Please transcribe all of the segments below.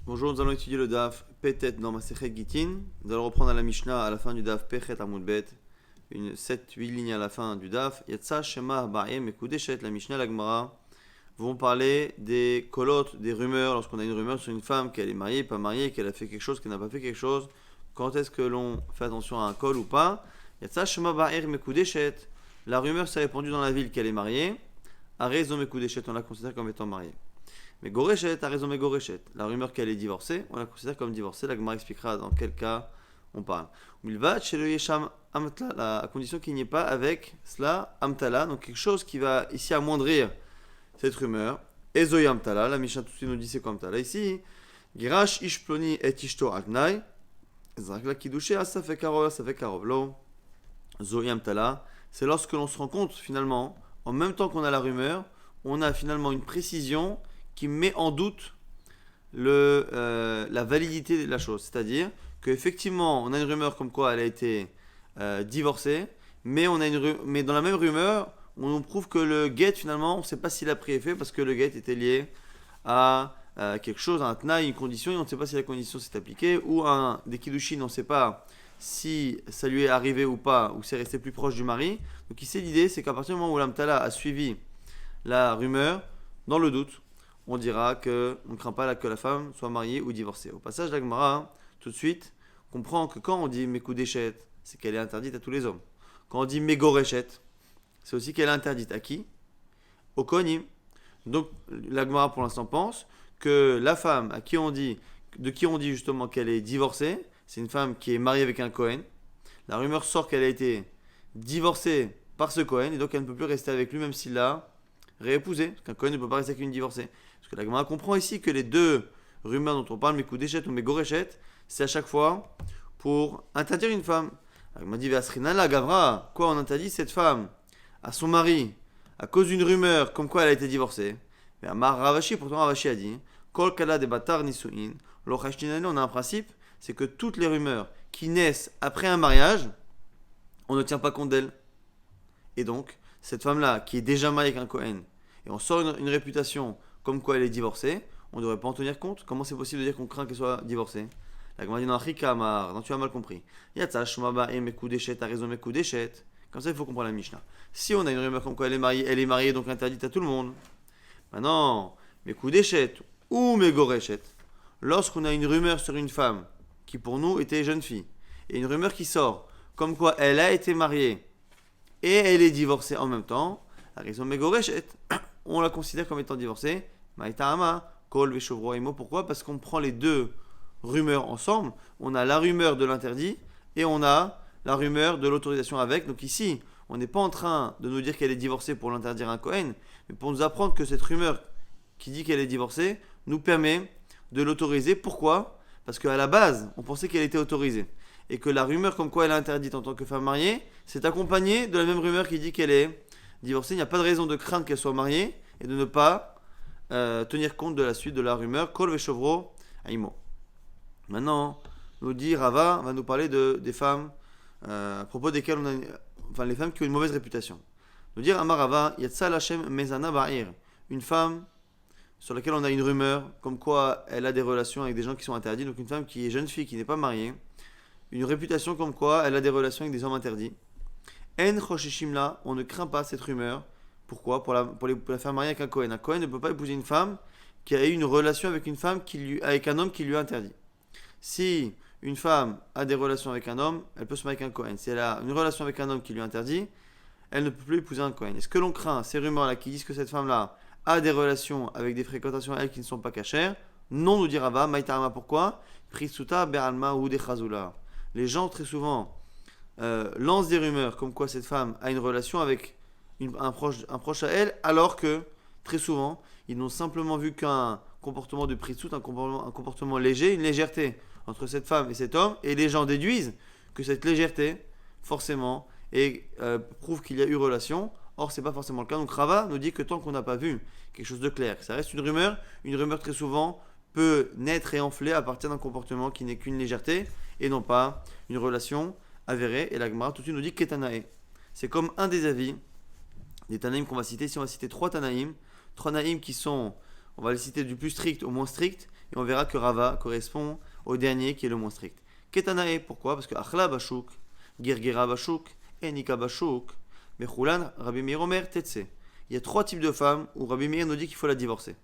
Bonjour, nous allons étudier le DAF Petet dans Masechet Gitin. Nous allons reprendre à la Mishnah à la fin du DAF Pechet Amud Bet. Une 7-8 lignes à la fin du DAF. Yatsa Shema Ba'em Ekudeshet, la Mishnah, la Gemara vont parler des kolotes, des rumeurs. Lorsqu'on a une rumeur sur une femme qu'elle est mariée, pas mariée, qu'elle a fait quelque chose, qu'elle n'a pas fait quelque chose, quand est-ce que l'on fait attention à un kol ou pas? Yatsa Shema Ba'em Ekudeshet, la rumeur s'est répandue dans la ville qu'elle est mariée. Arezom Ekudeshet, on la considère comme étant mariée. Mais Gorechet a raison, mais Gorechet. La rumeur qu'elle est divorcée, on la considère comme divorcée. La Gemara expliquera dans quel cas on parle. Il va chez le Yesham Amtala, à condition qu'il n'y ait pas avec cela Amtala, donc quelque chose qui va ici amoindrir cette rumeur. Ezoy Amtala, la Mishnah tout de suite nous dit c'est quoi Amtala ici. Girash Ishploni et Ishto Altnai. Zakla Kidouché, Asafekarov, Asafekarovlo. Zoy Amtala, c'est lorsque l'on se rend compte finalement, en même temps qu'on a la rumeur, on a finalement une précision qui met en doute la validité de la chose. C'est-à-dire qu'effectivement, on a une rumeur comme quoi elle a été divorcée, mais dans la même rumeur, on nous prouve que le get, finalement, on ne sait pas s'il a pris effet parce que le get était lié à quelque chose, à un tnaï, une condition, et on ne sait pas si la condition s'est appliquée, ou un des kiddushin, on ne sait pas si ça lui est arrivé ou pas, ou c'est resté plus proche du mari. Donc ici, l'idée, c'est qu'à partir du moment où l'amtala a suivi la rumeur, dans le doute, on dira qu'on ne craint pas que la femme soit mariée ou divorcée. Au passage, la Gemara, tout de suite, comprend que quand on dit Mekudeshet, c'est qu'elle est interdite à tous les hommes. Quand on dit Megoreshet, c'est aussi qu'elle est interdite à qui? Au Kohanim. Donc, la Gemara, pour l'instant, pense que la femme de qui on dit justement qu'elle est divorcée, c'est une femme qui est mariée avec un Kohen. La rumeur sort qu'elle a été divorcée par ce Kohen, et donc elle ne peut plus rester avec lui, même s'il l'a réépousé. Parce qu'un Kohen ne peut pas rester avec une divorcée. Parce que la Gemara comprend ici que les deux rumeurs dont on parle, Mekudeshet ou Megoreshet, c'est à chaque fois pour interdire une femme. La Gemara dit Vasrina la Gavra, quoi on interdit cette femme à son mari à cause d'une rumeur comme quoi elle a été divorcée. Mais Amar Ravashi, pourtant Ravashi a dit Kol Kala de Batar Nisuin, on a un principe, c'est que toutes les rumeurs qui naissent après un mariage, on ne tient pas compte d'elles. Et donc, cette femme-là, qui est déjà mariée avec un Kohen, et on sort une réputation comme quoi elle est divorcée, on ne devrait pas en tenir compte. Comment c'est possible de dire qu'on craint qu'elle soit divorcée? La Gemara dit non, Rikamar, non, tu as mal compris. Yatsa, Shmaba, Mekudeshet, t'as raison, Mekudeshet. Comme ça, il faut comprendre la Mishnah. Si on a une rumeur comme quoi elle est mariée, donc interdite à tout le monde. Maintenant, Mekudeshet ou Megoreshet, lorsqu'on a une rumeur sur une femme qui pour nous était jeune fille, et une rumeur qui sort comme quoi elle a été mariée et elle est divorcée en même temps, la raison Megoreshet, on la considère comme étant divorcée. Maïtahama, Kol Veshovro Imo. Pourquoi? Parce qu'on prend les deux rumeurs ensemble. On a la rumeur de l'interdit et on a la rumeur de l'autorisation avec. Donc ici, on n'est pas en train de nous dire qu'elle est divorcée pour l'interdire à un Kohen, mais pour nous apprendre que cette rumeur qui dit qu'elle est divorcée nous permet de l'autoriser. Pourquoi? Parce qu'à la base, on pensait qu'elle était autorisée. Et que la rumeur comme quoi elle est interdite en tant que femme mariée, c'est accompagné de la même rumeur qui dit qu'elle est divorcée. Il n'y a pas de raison de craindre qu'elle soit mariée et de ne pas tenir compte de la suite de la rumeur. Kol Veshovro Aimo. Maintenant, nous dit Rava va nous parler des femmes à propos desquelles enfin les femmes qui ont une mauvaise réputation. Nous dire Amar Rava Yatsa Lachem Mezana Ba'ir, une femme sur laquelle on a une rumeur comme quoi elle a des relations avec des gens qui sont interdits, donc une femme qui est jeune fille, qui n'est pas mariée, une réputation comme quoi elle a des relations avec des hommes interdits. En Choshishimla, on ne craint pas cette rumeur. Pourquoi? Pour la faire marier avec un Kohen. Un Kohen ne peut pas épouser une femme qui a eu une relation avec avec un homme qui lui a interdit. Si une femme a des relations avec un homme, elle peut se marier avec un Kohen. Si elle a une relation avec un homme qui lui interdit, elle ne peut plus épouser un Kohen. Est-ce que l'on craint ces rumeurs-là qui disent que cette femme-là a des relations avec des fréquentations elles qui ne sont pas cachères? Non, nous dit Rava. Maïtarama, pourquoi? Prisuta be'alma ou dechazula. Les gens très souvent lancent des rumeurs comme quoi cette femme a une relation avec un proche à elle, alors que très souvent ils n'ont simplement vu qu'un comportement de pritsout, un comportement léger, une légèreté entre cette femme et cet homme, et les gens déduisent que cette légèreté forcément prouve qu'il y a eu relation. Or c'est pas forcément le cas. Donc Rava nous dit que tant qu'on n'a pas vu quelque chose de clair, ça reste une rumeur très souvent peut naître et enfler à partir d'un comportement qui n'est qu'une légèreté et non pas une relation avérée. Et la Gemara tout de suite nous dit Ketanae. C'est comme un des avis des Tanaïm qu'on va citer. Ici on va citer trois Tanaïm qui sont On va les citer du plus strict au moins strict, et on verra que Rava correspond au dernier qui est le moins strict. Ketanae, pourquoi? Parce que Achla Bashuk, Girgira Bashuk, Enika Bashuk, Mechulan, Rabbi Meir Omer, Tetse. Il y a 3 types de femmes où Rabbi Meir nous dit qu'il faut la divorcer.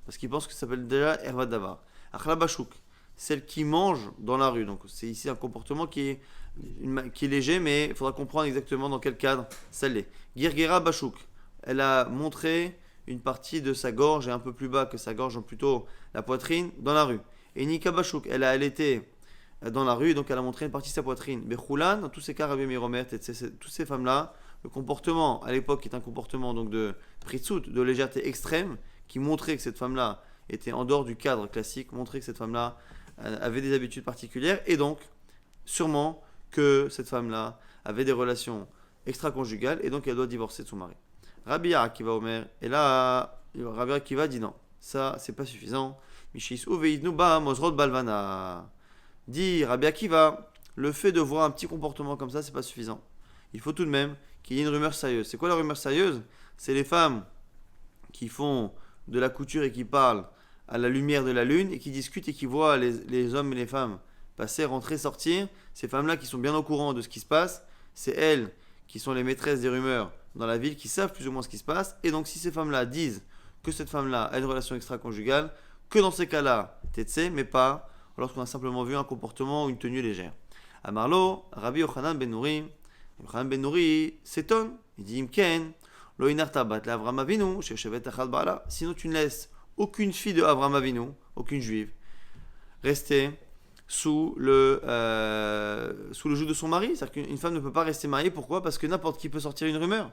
Parce qu'il pense que ça s'appelle déjà Ervat Davar. Achla Bashuk, celle qui mange dans la rue. Donc c'est ici un comportement qui est léger, mais il faudra comprendre exactement dans quel cadre ça l'est. Girgira Bashuk, elle a montré une partie de sa gorge et un peu plus bas que sa gorge, donc plutôt la poitrine, dans la rue. Et Nika Bashuk, elle a allaité dans la rue, donc elle a montré une partie de sa poitrine. Bechoulan, dans tous ces cas, Rabbi Meir Omer, toutes ces femmes-là, le comportement à l'époque est un comportement donc de pritsut, de légèreté extrême, qui montrait que cette femme-là était en dehors du cadre classique, montrait que cette femme-là avait des habitudes particulières, et donc sûrement que cette femme-là avait des relations extra-conjugales, et donc elle doit divorcer de son mari. Rabbi Akiva Omer, et là, Rabbi Akiva dit non, ça c'est pas suffisant. Mishis Uveidnu Ba Mosrot Balvana. Dit Rabbi Akiva, le fait de voir un petit comportement comme ça, c'est pas suffisant. Il faut tout de même qu'il y ait une rumeur sérieuse. C'est quoi la rumeur sérieuse? C'est les femmes qui font de la couture et qui parlent à la lumière de la lune et qui discutent et qui voient les hommes et les femmes passer, rentrer, sortir. Ces femmes-là qui sont bien au courant de ce qui se passe, c'est elles qui sont les maîtresses des rumeurs dans la ville, qui savent plus ou moins ce qui se passe. Et donc si ces femmes-là disent que cette femme-là a une relation extra-conjugale, que dans ces cas-là, t'es mais pas lorsqu'on a simplement vu un comportement ou une tenue légère. À Marlo, Rabbi Yochanan ben Nouri s'étonne. Il dit Imken, lo inarta bat l'Avram Avinu, sheshevet achad ba'ala. Sinon tu ne laisses aucune fille de Avram Avinu, aucune juive, rester sous le joug de son mari. C'est-à-dire qu'une femme ne peut pas rester mariée. Pourquoi? Parce que n'importe qui peut sortir une rumeur.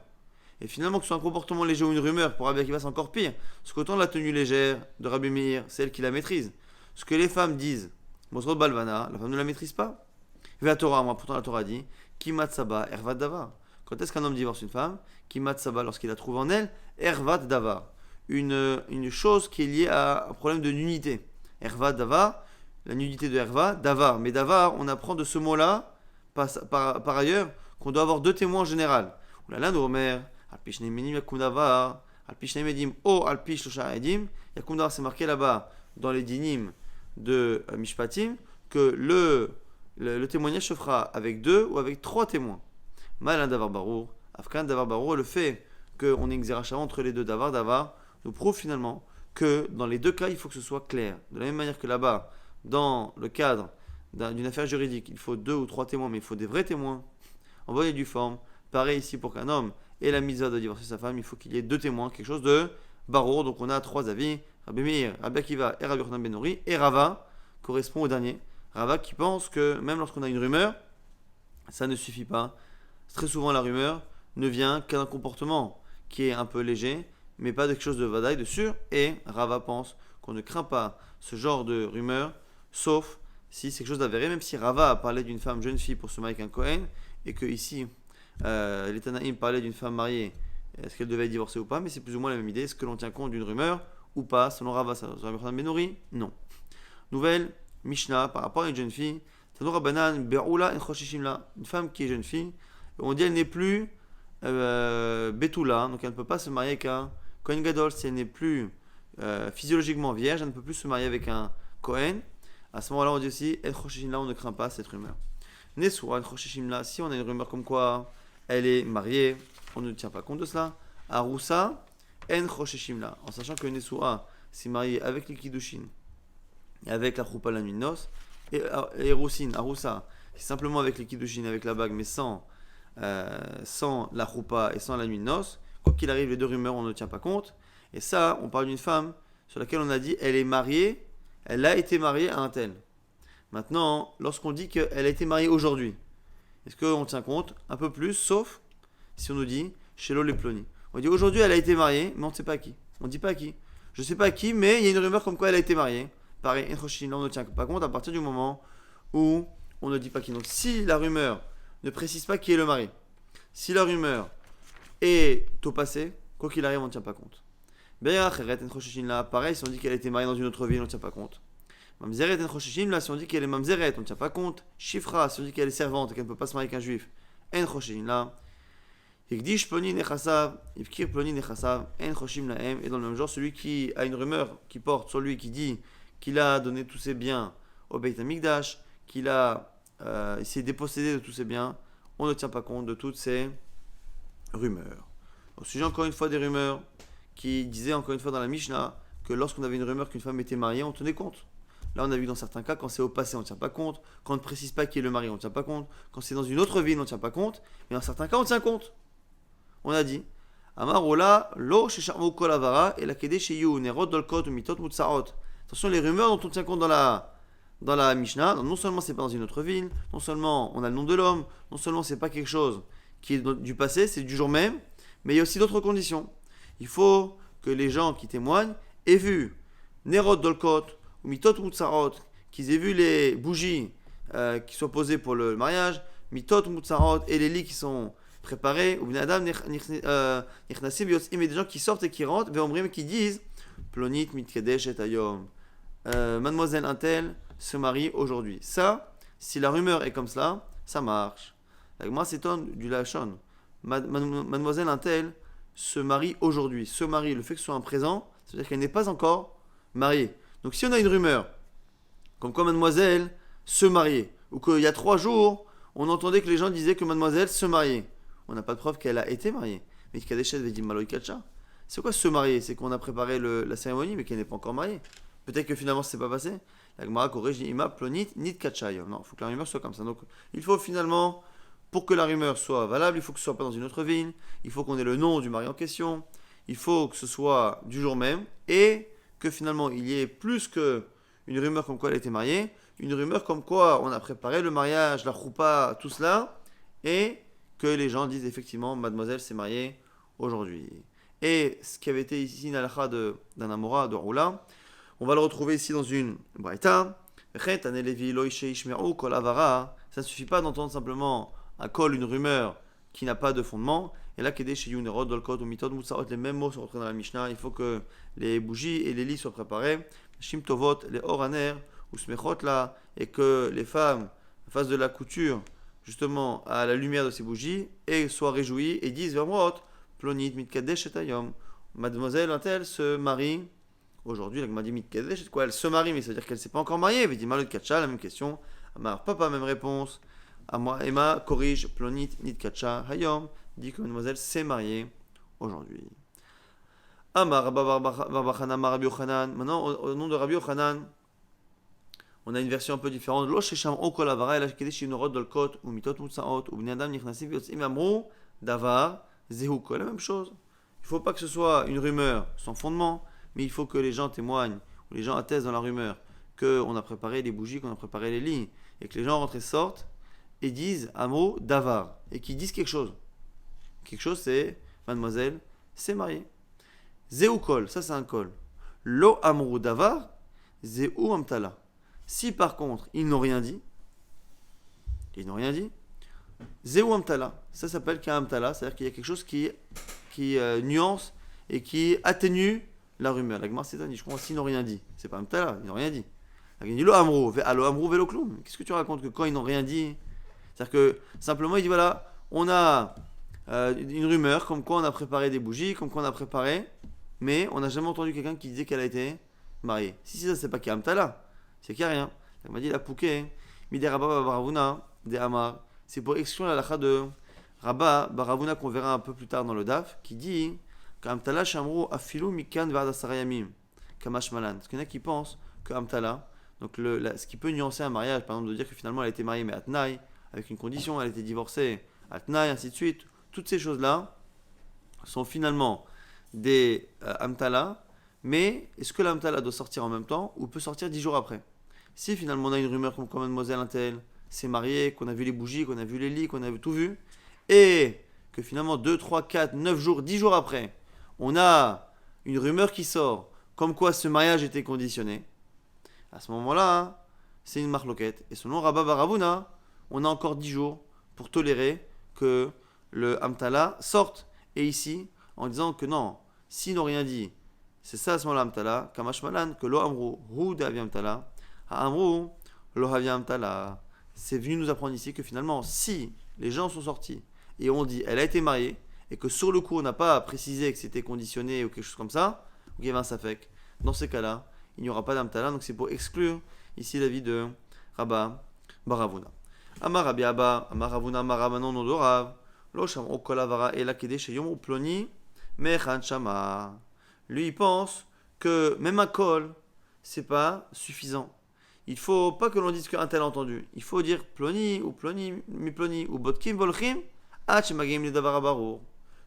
Et finalement, que ce soit un comportement léger ou une rumeur, pour Rabbi Akiva, c'est encore pire. Parce qu'autant la tenue légère de Rabbi Meir, c'est elle qui la maîtrise. Ce que les femmes disent, Mosrot Balvana, la femme ne la maîtrise pas. La Torah, pourtant la Torah dit, Kimat Saba, Ervat Davar. Quand est-ce qu'un homme divorce une femme? Kimat Saba, lorsqu'il la trouve en elle, Ervat Davar. Une chose qui est liée à un problème de nudité. Ervat Davar, la nudité de Erva, Davar. Mais Davar, on apprend de ce mot-là, par ailleurs, qu'on doit avoir 2 témoins en général. Oulala, nos Omer, Alpish Nemenim Yakum Davar, Alpish Nemedim, O Alpish Losha Edim. Yakum Davar, c'est marqué là-bas, dans les dinim de Mishpatim, que le témoignage se fera avec 2 ou avec 3 témoins. Malin Davar Barour, Afkan Davar Barour, le fait qu'on ait une xéracha entre les deux Davar, nous prouve finalement que dans les 2 cas, il faut que ce soit clair. De la même manière que là-bas, dans le cadre d'une affaire juridique, il faut 2 ou 3 témoins, mais il faut des vrais témoins, en bonne et due forme. Pareil ici, pour qu'un homme ait la mitzvah de divorcer sa femme, il faut qu'il y ait 2 témoins, quelque chose de Barour. Donc on a 3 avis. Rabbi Meir, Rabbi Akiva et Rabbi Yochanan ben Nouri, et Rava correspond au dernier. Rava qui pense que même lorsqu'on a une rumeur, ça ne suffit pas. Très souvent la rumeur ne vient qu'un comportement qui est un peu léger, mais pas de quelque chose de vadaï, de sûr. Et Rava pense qu'on ne craint pas ce genre de rumeur, sauf si c'est quelque chose d'avéré, même si Rava a parlé d'une femme jeune fille pour se marier avec un Kohen, et que ici, les Tanaïm parlaient d'une femme mariée, est-ce qu'elle devait être divorcée ou pas, mais c'est plus ou moins la même idée. Est-ce que l'on tient compte d'une rumeur ou pas? Selon Rava, selon Rabbi Yochanan ben Nouri, non. Nouvelle Mishnah par rapport à une jeune fille. Tano Rabbanan Be'ula en Choshishim la. Une femme qui est jeune fille, on dit elle n'est plus Betula, donc elle ne peut pas se marier avec un Kohen Gadol. Si elle n'est plus physiologiquement vierge, elle ne peut plus se marier avec un Kohen. À ce moment-là, on dit aussi en Choshishim la, on ne craint pas cette rumeur. Nesua en Choshishim la, si on a une rumeur comme quoi elle est mariée, on ne tient pas compte de cela. Arusa en Choshishim la, en sachant que Nesua s'est mariée avec les Kiddushin et avec la choupa la nuit de noces, et Roussine, Aroussa, c'est simplement avec les kiddushin, avec la bague, mais sans la choupa et sans la nuit de noces. Quoi qu'il arrive, les 2 rumeurs, on ne tient pas compte. Et ça, on parle d'une femme sur laquelle on a dit elle est mariée, elle a été mariée à un tel. Maintenant, lorsqu'on dit qu'elle a été mariée aujourd'hui, est-ce qu'on tient compte? Un peu plus, sauf si on nous dit chez l'Oléploni. On dit aujourd'hui elle a été mariée, mais on ne sait pas à qui. On ne dit pas à qui. Je ne sais pas à qui, mais il y a une rumeur comme quoi elle a été mariée. Pareil, on ne tient pas compte à partir du moment où on ne dit pas qui. Donc si la rumeur ne précise pas qui est le mari, si la rumeur est au passé, quoi qu'il arrive, on ne tient pas compte. Pareil, si on dit qu'elle a été mariée dans une autre ville, on ne tient pas compte. Mamzeret en Choshishim, là, si on dit qu'elle est Mamzeret, on ne tient pas compte. Shifra, si on dit qu'elle est servante et qu'elle ne peut pas se marier avec un juif, en Choshishim, là. Hikdish ploni nechasav, ifkir ploni nechasav, en choshim lahem. Et dans le même genre, celui qui a une rumeur qui porte sur lui, qui dit qu'il a donné tous ses biens au Beit HaMikdash, qu'il il s'est dépossédé de tous ses biens, on ne tient pas compte de toutes ces rumeurs. Au sujet encore une fois des rumeurs, qui disaient encore une fois dans la Mishnah que lorsqu'on avait une rumeur qu'une femme était mariée, on tenait compte. Là, on a vu dans certains cas, quand c'est au passé, on ne tient pas compte. Quand on ne précise pas qui est le mari, on ne tient pas compte. Quand c'est dans une autre ville, on ne tient pas compte. Mais dans certains cas, on tient compte. On a dit Amarola, lo shesharmu kol avara, et la kede sheyu, nerot dolkot, mitot mutsaot. Attention, les rumeurs dont on tient compte dans la Mishnah, non seulement c'est pas dans une autre ville, non seulement on a le nom de l'homme, non seulement c'est pas quelque chose qui est du passé, c'est du jour même, mais il y a aussi d'autres conditions. Il faut que les gens qui témoignent aient vu Nerot Dolkot ou Mitot Mutsarot, qu'ils aient vu les bougies qui sont posées pour le mariage, Mitot Mutsarot et les lits qui sont préparés, ou Binadam Nichnasim Yotzim, et des gens qui sortent et qui rentrent, Veomrim qui disent Plonit Mitkedesh et Ayom. Mademoiselle Intel se marie aujourd'hui. Ça, si la rumeur est comme cela, ça marche. La Gemara s'étonne du Lachon. Mademoiselle Intel se marie aujourd'hui. Se marie, le fait que ce soit un présent, ça veut dire qu'elle n'est pas encore mariée. Donc si on a une rumeur, comme quoi mademoiselle se mariait, ou qu'il y a 3 jours, on entendait que les gens disaient que mademoiselle se mariait, on n'a pas de preuve qu'elle a été mariée. Mais Kadeshet dit Maloï Kacha. C'est quoi se marier? C'est qu'on a préparé la cérémonie, mais qu'elle n'est pas encore mariée. Peut-être que finalement, ce n'est pas passé. La Gemara corrige Ima Plonit Nit Kachayom. Non, il faut que la rumeur soit comme ça. Donc il faut finalement, pour que la rumeur soit valable, il faut que ce soit pas dans une autre ville, il faut qu'on ait le nom du mari en question, il faut que ce soit du jour même, et que finalement il y ait plus qu'une rumeur comme quoi elle était mariée, une rumeur comme quoi on a préparé le mariage, la choupa, tout cela, et que les gens disent effectivement mademoiselle s'est mariée aujourd'hui. Et ce qui avait été ici une halakha d'un Amora, de Roula, on va le retrouver ici dans une braïta. Ça ne suffit pas d'entendre simplement un col, une rumeur qui n'a pas de fondement. Et là, les mêmes mots sont retrouvés dans la Mishnah. Il faut que les bougies et les lits soient préparés. Shim tovot, les oraner, ou smechot là, et que les femmes fassent de la couture justement à la lumière de ces bougies et soient réjouies et disent Vermot, plonit mitkadesh et ayom. Mademoiselle Intel se marie aujourd'hui. La Gemara dit mitkadesh, quoi? Elle se marie, mais ça veut dire qu'elle ne s'est pas encore mariée. Elle dit Malot Kacha, la même question. Amar Papa, même réponse. Emma corrige plonit nitkacha hayom, dit que mademoiselle s'est mariée aujourd'hui. Amar Barbachana Rabbi Yochanan. Maintenant, au nom de Rabbi Yochanan, on a une version un peu différente. Lo shesham o kol avara ela kedesh yinorot dolkot ou mitot mutsaot ou bnei adam nichnasim yotzim amru davar zehu kol. La même chose. Il ne faut pas que ce soit une rumeur sans fondement, mais il faut que les gens témoignent ou les gens attestent dans la rumeur qu'on a préparé les bougies, qu'on a préparé les lits, et que les gens rentrent et sortent et disent un mot davar, et qui disent quelque chose. Quelque chose, c'est mademoiselle s'est mariée. Zéou kol, ça c'est un kol. Lo amrou davar, zéou amtala. Si par contre ils n'ont rien dit, zéou amtala, ça s'appelle qu'amtala, c'est-à-dire qu'il y a quelque chose qui nuance et qui atténue la rumeur. La Gemara s'étonne, je crois s'ils n'ont rien dit, c'est pas amtala, ils n'ont rien dit. La Gemara dit lo amrou velo kloum. Qu'est-ce que tu racontes que quand ils n'ont rien dit? C'est-à-dire que simplement il dit voilà, on a une rumeur comme quoi on a préparé des bougies, comme quoi on a préparé, mais on n'a jamais entendu quelqu'un qui disait qu'elle a été mariée. Si ça c'est pas qu'amtala, c'est qu'il n'y a rien. Elle m'a dit la pouquet, mide Rabba Baravuna, de Amar. C'est pour exclure la lacha de Rabba Baravuna qu'on verra un peu plus tard dans le DAF, qui dit qu'amtala shamru afilu mikan v'adasarayamim kamash malan. Parce qu'il y en a qui pensent que amtala, donc ce qui peut nuancer un mariage, par exemple de dire que finalement elle a été mariée mais à Tnaï, avec une condition, elle a été divorcée à Tnaï, ainsi de suite. Toutes ces choses-là sont finalement des amtala, mais est-ce que l'amtala doit sortir en même temps ou peut sortir 10 jours après? Si finalement on a une rumeur comme quoi mademoiselle Intel s'est mariée, qu'on a vu les bougies, qu'on a vu les lits, qu'on a tout vu, et que finalement 2, 3, 4, 9 jours, 10 jours après, on a une rumeur qui sort comme quoi ce mariage était conditionné, à ce moment-là, c'est une marloquette. Et selon Rabba Baravuna, on a encore 10 jours pour tolérer que le amtala sorte. Et ici, en disant que non, s'ils n'ont rien dit, c'est ça à ce moment-là amtala, kamash malan, que lo amru hu de amtala, ha amru lo amtala. C'est venu nous apprendre ici que finalement, si les gens sont sortis et on dit elle a été mariée, et que sur le coup on n'a pas précisé que c'était conditionné ou quelque chose comme ça, ou qu'il y avait un safek, dans ces cas-là, il n'y aura pas d'amtala, donc c'est pour exclure ici l'avis de Rabba Baravuna. Amar Rabbi Abba, Amar Ravuna, Amar Ravanon Nodorav, Lo Sham Okolavara Ela Kedesh Yom Ploni, Mechan Shama. Lui il pense que même un kol, c'est pas suffisant. Il faut pas que l'on dise qu'un tel a entendu. Il faut dire ploni ou ploni, mi ploni ou botkim volchim, hachemagim le davar abarur.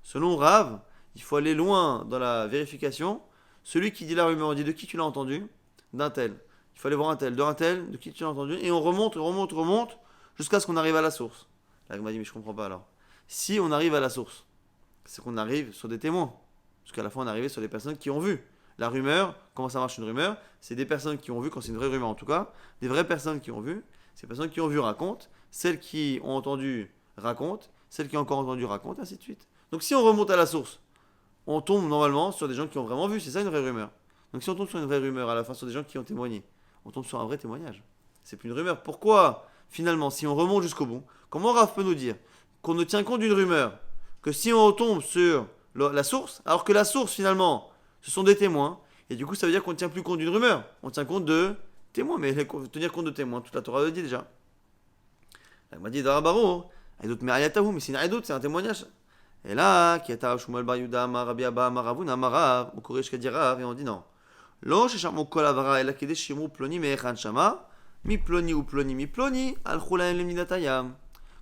Selon Rav, il faut aller loin dans la vérification. Celui qui dit la rumeur, on dit de qui tu l'as entendu? D'un tel. Il faut aller voir un tel, de qui tu l'as entendu? Et on remonte, jusqu'à ce qu'on arrive à la source. Là, il m'a dit, mais je comprends pas alors. Si on arrive à la source, c'est qu'on arrive sur des témoins. Jusqu'à la fin, on est arrivé sur des personnes qui ont vu. La rumeur, comment ça marche une rumeur? C'est des personnes qui ont vu, quand c'est une vraie rumeur en tout cas, des vraies personnes qui ont vu, ces personnes qui ont vu racontent, celles qui ont entendu racontent, celles qui ont encore entendu racontent, ainsi de suite. Donc si on remonte à la source, on tombe normalement sur des gens qui ont vraiment vu, c'est ça une vraie rumeur. Donc si on tombe sur une vraie rumeur à la fin sur des gens qui ont témoigné, on tombe sur un vrai témoignage. C'est plus une rumeur. Pourquoi finalement, si on remonte jusqu'au bout, comment Rav peut nous dire qu'on ne tient compte d'une rumeur que si on retombe sur la source, alors que la source finalement, ce sont des témoins, et du coup ça veut dire qu'on ne tient plus compte d'une rumeur, on tient compte de témoins, mais tenir compte de témoins, toute la Torah le dit déjà. Elle m'a dit Darabaro, Aïdout Merayatahu, mais c'est une Aïdout, c'est un témoignage. Et là, Kiata Shumal Bar Yuda, Marabi Abba, Maravuna, Marav, au Koresh Kadirav, et on dit non. Lo Sheshamo Kolavara, et la Kedesh Shimou Ploni, Meechan Shama, Mi Ploni ou Ploni, Mi Ploni, Al Khulaim Leminatayam.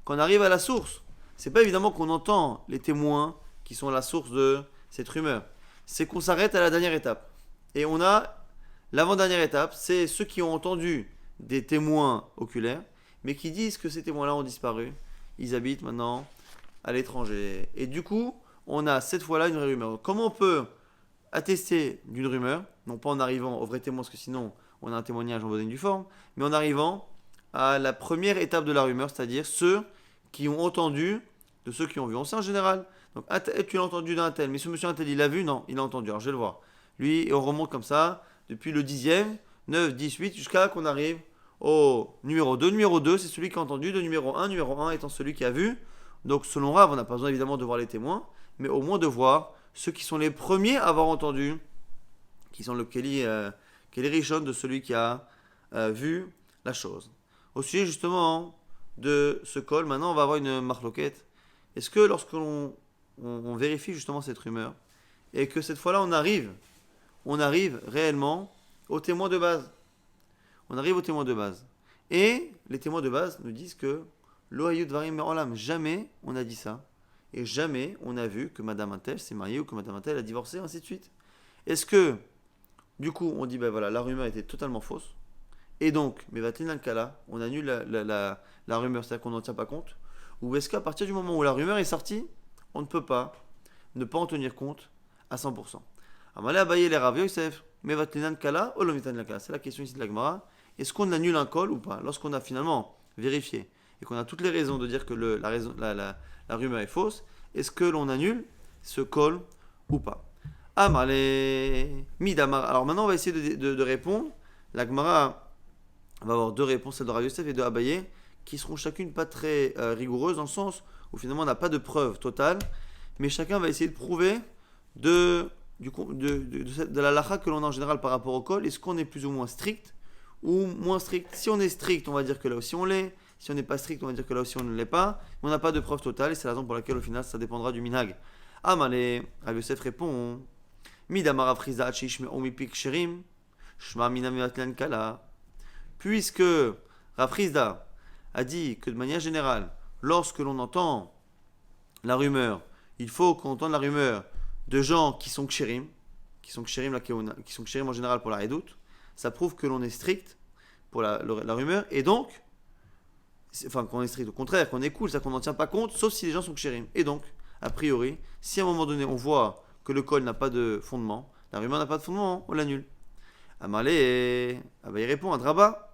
Quand on arrive à la source, c'est pas évidemment qu'on entend les témoins qui sont la source de cette rumeur. C'est qu'on s'arrête à la dernière étape. Et on a l'avant-dernière étape, c'est ceux qui ont entendu des témoins oculaires, mais qui disent que ces témoins-là ont disparu. Ils habitent maintenant à l'étranger. Et du coup, on a cette fois-là une vraie rumeur. Comment on peut attester d'une rumeur? Non pas en arrivant au vrai témoin, parce que sinon on a un témoignage en bonne et due forme, mais en arrivant à la première étape de la rumeur, c'est-à-dire ceux qui ont entendu de ceux qui ont vu. On sait en général. Donc, tu l'as entendu d'un tel, mais ce monsieur un tel, il l'a vu? Non, il a entendu. Alors, je vais le voir. Lui, et on remonte comme ça, depuis le 10e, 9, 10, 8, jusqu'à qu'on arrive au numéro 2. Numéro 2, c'est celui qui a entendu. De numéro 1 étant celui qui a vu. Donc, selon Rav, on n'a pas besoin évidemment de voir les témoins, mais au moins de voir ceux qui sont les premiers à avoir entendu, qui sont le Keli Rishon de celui qui a vu la chose. Au sujet justement de ce col, maintenant on va avoir une marloquette. Est-ce que lorsque on vérifie justement cette rumeur et que cette fois-là on arrive réellement aux témoins de base. On arrive aux témoins de base. Et les témoins de base nous disent que l'Ohayut Varim Me'olam, jamais on a dit ça. Et jamais on a vu que Madame Intel s'est mariée ou que Madame Intel a divorcé, ainsi de suite. Est-ce que, du coup, on dit, ben voilà, la rumeur était totalement fausse. Et donc, mais Vatlin Kala, on annule la rumeur, c'est-à-dire qu'on n'en tient pas compte. Ou est-ce qu'à partir du moment où la rumeur est sortie, on ne peut pas ne pas en tenir compte à 100%. Amalé Abaye les Rav Yosef, mais Vatlinan Kala, Olomitan Kala. C'est la question ici de la Gemara. Est-ce qu'on annule un col ou pas? Lorsqu'on a finalement vérifié et qu'on a toutes les raisons de dire que la rumeur est fausse, est-ce que l'on annule ce col ou pas? Amalé Midamar. Alors maintenant, on va essayer de répondre. La Gemara va avoir deux réponses, celle de Rav Yosef et de Abaye, qui seront chacune pas très rigoureuses, dans le sens où finalement on n'a pas de preuve totale, mais chacun va essayer de prouver de la lacha que l'on a en général par rapport au col. Est-ce qu'on est plus ou moins strict ou moins strict? Si on est strict, on va dire que là aussi on l'est. Si on n'est pas strict, on va dire que là aussi on ne l'est pas. Mais on n'a pas de preuve totale et c'est la raison pour laquelle au final ça dépendra du minhag. Amalé, Rav Yosef répond Midamar Afriza Achishme Omipik Sherim Shma Minamiatlan Kala. Puisque Rav Hrizda a dit que de manière générale, lorsque l'on entend la rumeur, il faut qu'on entende la rumeur de gens qui sont kshérim, qui sont kshérim en général pour la redoute, ça prouve que l'on est strict pour la rumeur, et donc, enfin qu'on est strict, au contraire, qu'on est cool, c'est-à-dire qu'on n'en tient pas compte, sauf si les gens sont kshérim. Et donc, a priori, si à un moment donné on voit que le col n'a pas de fondement, la rumeur n'a pas de fondement, on l'annule. Amalé, il répond à Draba.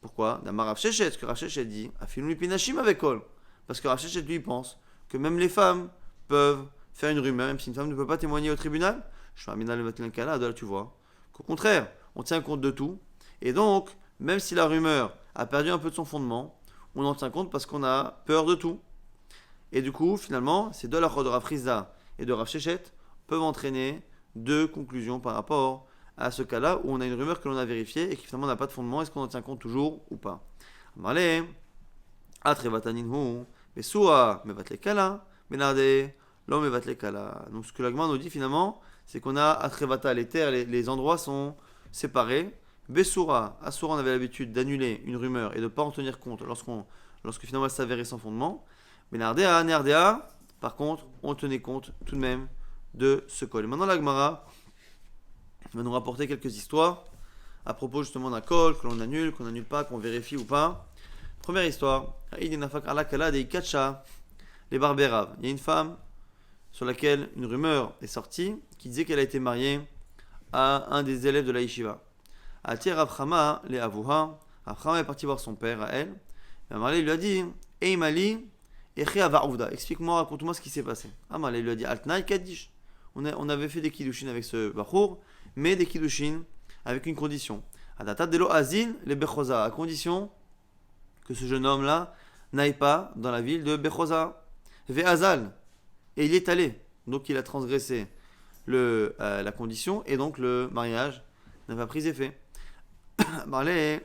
Pourquoi? D'Amar Rav Sheshet, ce que Rav Sheshet dit, Afilou Pinashim avec col. Parce que Rav Sheshet lui pense que même les femmes peuvent faire une rumeur, même si une femme ne peut pas témoigner au tribunal. Je suis Aminal Vatlankala, là tu vois. Qu'au contraire, on tient compte de tout. Et donc, même si la rumeur a perdu un peu de son fondement, on en tient compte parce qu'on a peur de tout. Et du coup, finalement, ces deux halachot de Rav Chizda et de Rav Shechet peuvent entraîner deux conclusions par rapport à ce cas-là où on a une rumeur que l'on a vérifiée et qui finalement n'a pas de fondement. Est-ce qu'on en tient compte toujours ou pas? Amalé, Atrevataninhu, Besua, Mevatle Kala, Benade, Lo Mevatle Kala. Donc ce que l'Agma nous dit finalement, c'est qu'on a Atrevata, les terres, les endroits sont séparés. Besura, Asura, on avait l'habitude d'annuler une rumeur et de ne pas en tenir compte lorsque finalement elle s'avérait sans fondement. Mais Nardea, par contre, on tenait compte tout de même de ce col. Et maintenant, la Gemara va nous rapporter quelques histoires à propos justement d'un col que l'on annule, qu'on n'annule pas, qu'on vérifie ou pas. Première histoire, les Barbéraves. Il y a une femme sur laquelle une rumeur est sortie qui disait qu'elle a été mariée à un des élèves de la yeshiva. Atir Avrahama, les Avouha, Avrahama est parti voir son père à elle. Et Amalé lui a dit, Eimali, explique-moi, raconte-moi ce qui s'est passé. Amalé lui a dit, Altnaï Kaddish. On avait fait des kiddushin avec ce bachour, mais des kiddushin avec une condition. Adata delo azil les bechosa, à condition que ce jeune homme-là n'aille pas dans la ville de Bechosa. Ve'azal, et il y est allé. Donc il a transgressé la condition, et donc le mariage n'a pas pris effet. Marlé,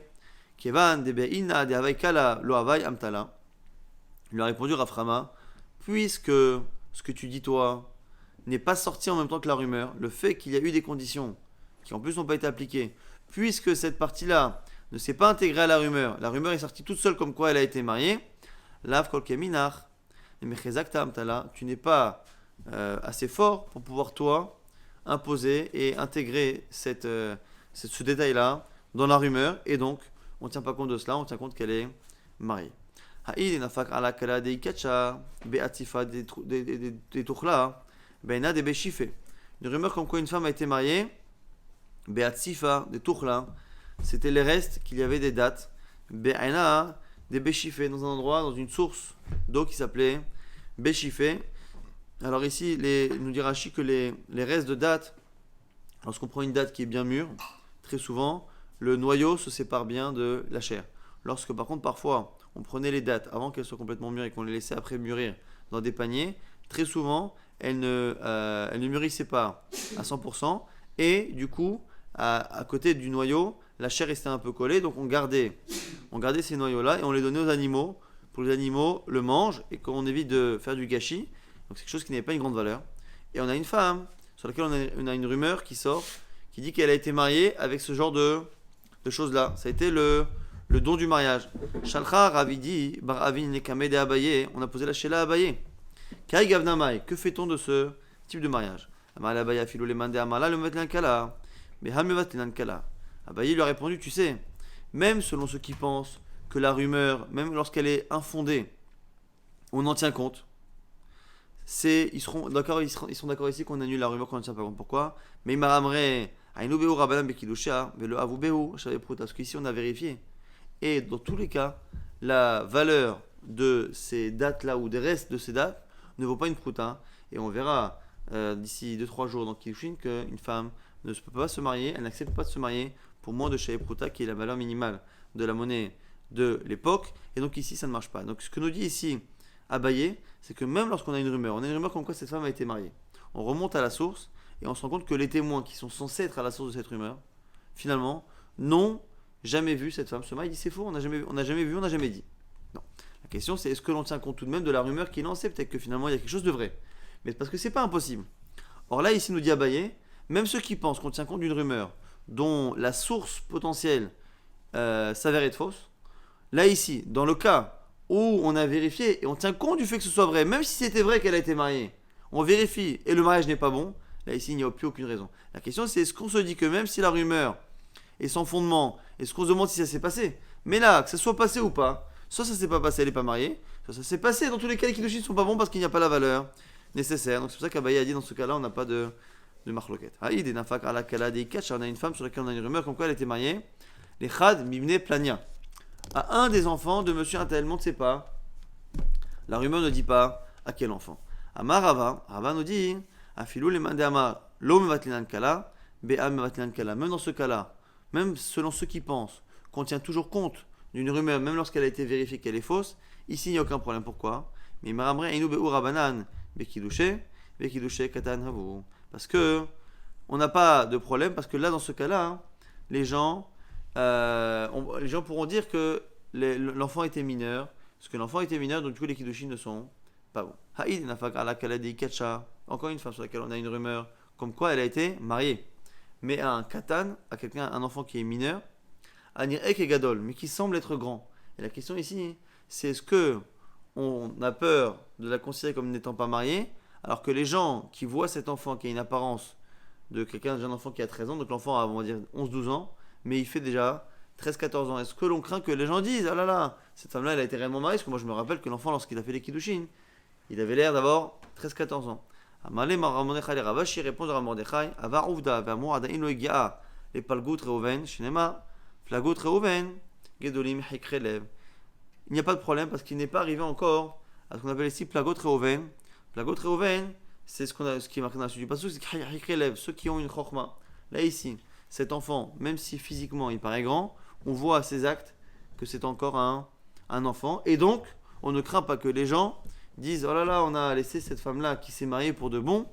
Kevan, Debeina, Deavaikala, Loavai, Amtala. Il lui a répondu Raframa, puisque ce que tu dis toi n'est pas sorti en même temps que la rumeur, le fait qu'il y a eu des conditions qui en plus n'ont pas été appliquées, puisque cette partie-là ne s'est pas intégrée à la rumeur est sortie toute seule comme quoi elle a été mariée, Lav kol keminar, tu n'es pas assez fort pour pouvoir toi imposer et intégrer ce détail-là dans la rumeur, et donc on ne tient pas compte de cela, on tient compte qu'elle est mariée. Une rumeur comme quoi une femme a été mariée, Beatsifa, des Tuchla, c'était les restes qu'il y avait des dates, Be'aina, des Béchifé, dans un endroit, dans une source d'eau qui s'appelait Béchifé. Alors ici, nous dit Rashi que les restes de dates, lorsqu'on prend une date qui est bien mûre, très souvent, le noyau se sépare bien de la chair. Lorsque par contre, parfois, on prenait les dates avant qu'elles soient complètement mûres et qu'on les laissait après mûrir dans des paniers, très souvent, elles ne mûrissaient pas à 100%, et du coup, à côté du noyau, la chair restait un peu collée, donc on gardait ces noyaux-là et on les donnait aux animaux, pour que les animaux le mangent et qu'on évite de faire du gâchis. Donc c'est quelque chose qui n'avait pas une grande valeur. Et on a une femme sur laquelle on a une rumeur qui sort, qui dit qu'elle a été mariée avec ce genre de choses-là. Ça a été le don du mariage. Shalcha Ravidi, Bar Avin Nekame de Abaye, on a posé la shela à Abaye. Kai Gavnamai, que fait-on de ce type de mariage? Amal Abaye Afilo le Mande Amala le Metlan Kala. Mais Hamevat Kala. Abaye lui a répondu, tu sais, même selon ceux qui pensent que la rumeur, même lorsqu'elle est infondée, on en tient compte. Ils sont d'accord ici qu'on annule la rumeur qu'on ne tient pas compte. Pourquoi? Mais il m'a ramré Aïnoubeu Rabanam Bekidusha, Velo Avubeu, parce qu'ici on a vérifié. Et dans tous les cas, la valeur de ces dates-là ou des restes de ces dates ne vaut pas une prouta. Et on verra d'ici 2-3 jours dans Kiddushin qu'une femme ne peut pas se marier, elle n'accepte pas de se marier pour moins de Shae Pruta, qui est la valeur minimale de la monnaie de l'époque. Et donc ici, ça ne marche pas. Donc ce que nous dit ici Abaye, c'est que même lorsqu'on a une rumeur comme quoi cette femme a été mariée, on remonte à la source et on se rend compte que les témoins qui sont censés être à la source de cette rumeur, finalement, n'ont jamais vu cette femme se marier. Il dit c'est faux, on n'a jamais vu, on n'a jamais dit. Non. La question c'est est-ce que l'on tient compte tout de même de la rumeur qui est lancée? Peut-être que finalement il y a quelque chose de vrai. Mais parce que c'est pas impossible. Or là, ici nous dit Abaye, même ceux qui pensent qu'on tient compte d'une rumeur dont la source potentielle s'avère être fausse, là ici, dans le cas où on a vérifié et on tient compte du fait que ce soit vrai, même si c'était vrai qu'elle a été mariée, on vérifie et le mariage n'est pas bon, là ici il n'y a plus aucune raison. La question c'est est-ce qu'on se dit que même si la rumeur est sans fondement, est-ce qu'on se demande si ça s'est passé? Mais là, que ça soit passé ou pas, soit ça s'est pas passé, elle n'est pas mariée, soit ça s'est passé, dans tous les cas les kiddushin ne sont pas bons parce qu'il n'y a pas la valeur nécessaire. Donc c'est pour ça qu'Abaye a dit dans ce cas-là on n'a pas de marloquette. Aïd et nafak ala kala de ikach, on a une femme sur laquelle on a une rumeur comme quoi elle était mariée. Les chad mimne plania. À un des enfants de monsieur un tel, on ne sait pas. La rumeur ne dit pas à quel enfant. Amar Rava nous dit afilou les mandé amar lo mevatlinan kala, bea mevatlinan kala. Même dans ce cas-là, même selon ceux qui pensent qu'on tient toujours compte d'une rumeur, même lorsqu'elle a été vérifiée qu'elle est fausse, ici il n'y a aucun problème. Pourquoi? Mais Maramre Einu Be'ur Rabanan, Bekidouché Katan Havu. Parce que on n'a pas de problème, parce que là, dans ce cas-là, hein, les gens pourront dire que l'enfant était mineur, parce que l'enfant était mineur, donc du coup les kiddushin ne sont pas bons. Haïd nafak ala kaladi kacha. Encore une femme sur laquelle on a une rumeur, comme quoi elle a été mariée. Mais à un katan, à quelqu'un, un enfant qui est mineur, anir ek et gadol, mais qui semble être grand. Et la question ici, c'est est-ce que on a peur de la considérer comme n'étant pas mariée, alors que les gens qui voient cet enfant qui a une apparence de quelqu'un, d'un enfant qui a 13 ans, donc l'enfant a, on va dire, 11-12 ans, mais il fait déjà 13-14 ans. Est-ce que l'on craint que les gens disent, ah là là, cette femme-là, elle a été réellement mariée? Parce que moi, je me rappelle que l'enfant, lorsqu'il a fait les kiddushin, il avait l'air d'avoir 13-14 ans. Amalé Mordechai les Ravashi répond à Mordechai, Avar Uvda, Vermour Adain lo Egia, les Palgout Reuven, Shinema, Flagout Reuven, Gedolim Hikrelev. Il n'y a pas de problème parce qu'il n'est pas arrivé encore à ce qu'on appelle ici Plagot Reuven. Plagot Reuven, c'est ce qui est marqué dans la suite du passage, c'est Hikrelev, ceux qui ont une chorma. Là ici, cet enfant, même si physiquement il paraît grand, on voit à ses actes que c'est encore un enfant. Et donc, on ne craint pas que les gens disent oh là là, on a laissé cette femme-là qui s'est mariée pour de bon,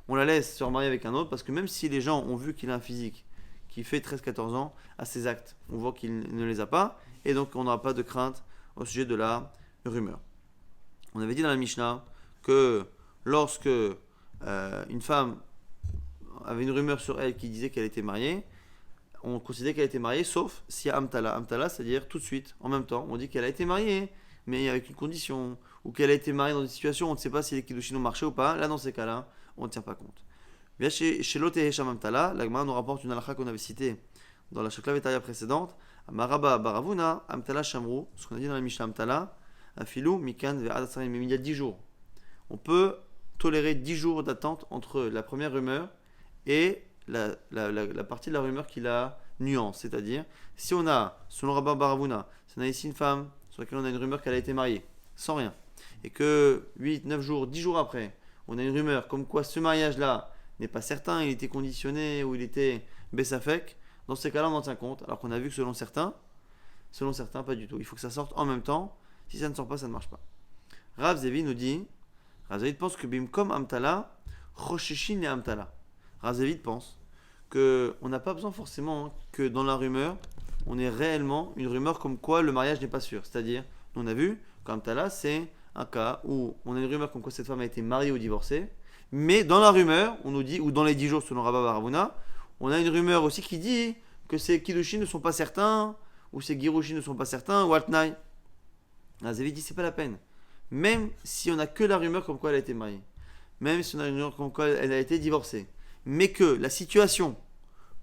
on la laisse se remarier avec un autre, parce que même si les gens ont vu qu'il a un physique qui fait 13-14 ans, à ses actes, on voit qu'il ne les a pas, et donc on n'aura pas de crainte au sujet de la rumeur. On avait dit dans la Mishnah que lorsque une femme avait une rumeur sur elle qui disait qu'elle était mariée, on considérait qu'elle était mariée, sauf si y a Amtala. Amtala, c'est-à-dire tout de suite, en même temps, on dit qu'elle a été mariée, mais avec une condition, ou qu'elle a été mariée dans une situation où on ne sait pas si les kiddushin ont marché ou pas. Là, dans ces cas-là, on ne tient pas compte. Bien chez Lot et Hesham Amtala, la Gemara nous rapporte une halakha qu'on avait citée dans la Shakla Vetaria précédente. Maraba Baravuna, Amtala Shamru, ce qu'on a dit dans la Mishnah Amtala, Afilou, Mikan, Ve'adasarim, mais il y a 10 jours. On peut tolérer 10 jours d'attente entre la première rumeur et la partie de la rumeur qui la nuance. C'est-à-dire, si on a, selon Rabba Baravuna, si on a ici une femme sur laquelle on a une rumeur qu'elle a été mariée, sans rien, et que 8, 9 jours, 10 jours après, on a une rumeur comme quoi ce mariage-là n'est pas certain, il était conditionné ou il était Bessafek, dans ces cas-là, on en tient compte, alors qu'on a vu que selon certains, pas du tout. Il faut que ça sorte en même temps. Si ça ne sort pas, ça ne marche pas. Rav Zevi nous dit, Rav Zevi pense que Bimkom Amtala, Rosheshin et Amtala. Rav Zevi pense qu'on n'a pas besoin forcément que dans la rumeur, on ait réellement une rumeur comme quoi le mariage n'est pas sûr. C'est-à-dire, on a vu qu'Amtala, c'est un cas où on a une rumeur comme quoi cette femme a été mariée ou divorcée, mais dans la rumeur, on nous dit, ou dans les 10 jours selon Rabba Baravuna, on a une rumeur aussi qui dit que ces kiddushin ne sont pas certains, ou ces girushin ne sont pas certains, ou altnaï. Rav dit c'est pas la peine. Même si on a que la rumeur comme quoi elle a été mariée, même si on a une rumeur comme quoi elle a été divorcée, mais que la situation